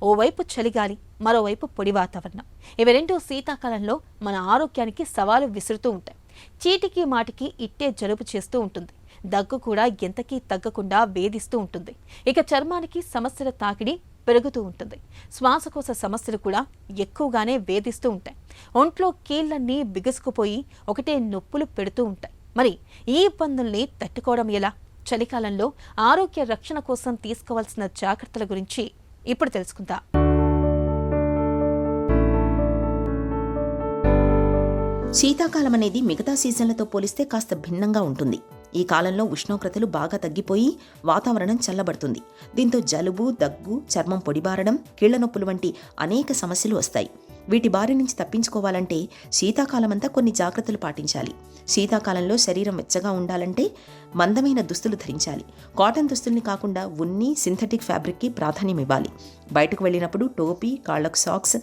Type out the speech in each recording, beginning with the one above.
ఓవైపు చలిగాలి, మరోవైపు పొడి వాతావరణం. ఇవి రెండు శీతాకాలంలో మన ఆరోగ్యానికి సవాలు విసురుతూ ఉంటాయి. చీటికి మాటికి ఇట్టే జలుబు చేస్తూ ఉంటుంది. దగ్గు కూడా ఎంతకీ తగ్గకుండా వేధిస్తూ ఉంటుంది. ఇక చర్మానికి సమస్యల తాకిడి పెరుగుతూ ఉంటుంది. శ్వాసకోశ సమస్యలు కూడా ఎక్కువగానే వేధిస్తూ ఉంటాయి. ఒంట్లో కీళ్లన్నీ బిగుసుకుపోయి ఒకటే నొప్పులు పెడుతూ ఉంటాయి. మరి ఈ ఇబ్బందుల్ని తట్టుకోవడం ఎలా? చలికాలంలో ఆరోగ్య రక్షణ కోసం తీసుకోవాల్సిన జాగ్రత్తల గురించి ఇప్పుడు తెలుసుకుందాం. శీతాకాలం అనేది మిగతా సీజన్లతో పోలిస్తే కాస్త భిన్నంగా ఉంటుంది. ఈ కాలంలో ఉష్ణోగ్రతలు బాగా తగ్గిపోయి వాతావరణం చల్లబడుతుంది. దీంతో జలుబు, దగ్గు, చర్మం పొడిబారడం, కీళ్ల నొప్పులు వంటి అనేక సమస్యలు వస్తాయి. వీటి బారి నుంచి తప్పించుకోవాలంటే శీతాకాలమంతా కొన్ని జాగ్రత్తలు పాటించాలి. శీతాకాలంలో శరీరం వెచ్చగా ఉండాలంటే మందమైన దుస్తులు ధరించాలి. కాటన్ దుస్తుల్ని కాకుండా ఉన్ని, సింథటిక్ ఫ్యాబ్రిక్కి ప్రాధాన్యం ఇవ్వాలి. బయటకు వెళ్ళినప్పుడు టోపీ, కాళ్లకు సాక్స్,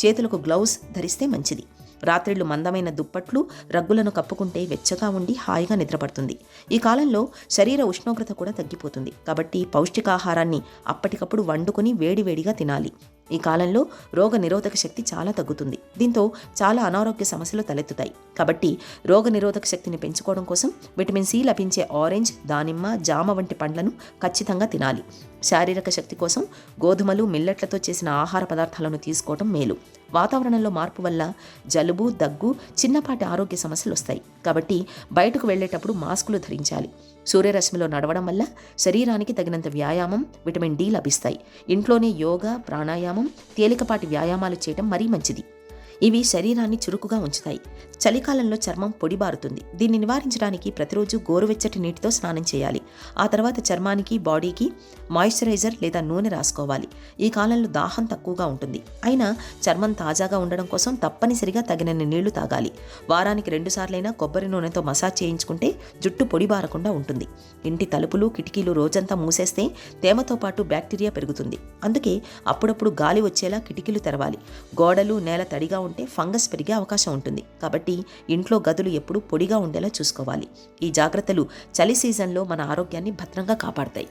చేతులకు గ్లౌస్ ధరిస్తే మంచిది. రాత్రిళ్లు మందమైన దుప్పట్లు, రగ్గులను కప్పుకుంటే వెచ్చగా ఉండి హాయిగా నిద్రపడుతుంది. ఈ కాలంలో శరీర ఉష్ణోగ్రత కూడా తగ్గిపోతుంది. కాబట్టి పౌష్టికాహారాన్ని అప్పటికప్పుడు వండుకొని వేడివేడిగా తినాలి. ఈ కాలంలో రోగ నిరోధక శక్తి చాలా తగ్గుతుంది. దీంతో చాలా అనారోగ్య సమస్యలు తలెత్తుతాయి. కాబట్టి రోగ నిరోధక శక్తిని పెంచుకోవడం కోసం విటమిన్ సి లభించే ఆరెంజ్, దానిమ్మ, జామ వంటి పండ్లను ఖచ్చితంగా తినాలి. శారీరక శక్తి కోసం గోధుమలు, మిల్లెట్లతో చేసిన ఆహార పదార్థాలను తీసుకోవడం మేలు. వాతావరణంలో మార్పు వల్ల జలుబు, దగ్గు, చిన్నపాటి ఆరోగ్య సమస్యలు వస్తాయి. కాబట్టి బయటకు వెళ్లేటప్పుడు మాస్కులు ధరించాలి. సూర్యరశ్మిలో నడవడం వల్ల శరీరానికి తగినంత వ్యాయామం, విటమిన్ డి లభిస్తాయి. ఇంట్లోనే యోగా, ప్రాణాయామం, తేలికపాటి వ్యాయామాలు చేయడం మరీ మంచిది. ఇవి శరీరాన్ని చురుకుగా ఉంచుతాయి. చలికాలంలో చర్మం పొడిబారుతుంది. దీన్ని నివారించడానికి ప్రతిరోజు గోరువెచ్చటి నీటితో స్నానం చేయాలి. ఆ తర్వాత చర్మానికి, బాడీకి మాయిశ్చరైజర్ లేదా నూనె రాసుకోవాలి. ఈ కాలంలో దాహం తక్కువగా ఉంటుంది. అయినా చర్మం తాజాగా ఉండడం కోసం తప్పనిసరిగా తగినన్ని నీళ్లు తాగాలి. వారానికి 2 సార్లైనా కొబ్బరి నూనెతో మసాజ్ చేయించుకుంటే జుట్టు పొడిబారకుండా ఉంటుంది. ఇంటి తలుపులు, కిటికీలు రోజంతా మూసేస్తే తేమతో పాటు బ్యాక్టీరియా పెరుగుతుంది. అందుకే అప్పుడప్పుడు గాలి వచ్చేలా కిటికీలు తెరవాలి. గోడలు, నేల తడిగా ఉంటే ఫంగస్ పెరిగే అవకాశం ఉంటుంది. కాబట్టి ఇంట్లో గదులు ఎప్పుడూ పొడిగా ఉండేలా చూసుకోవాలి. ఈ జాగ్రత్తలు చలి సీజన్లో మన ఆరోగ్యాన్ని భద్రంగా కాపాడతాయి.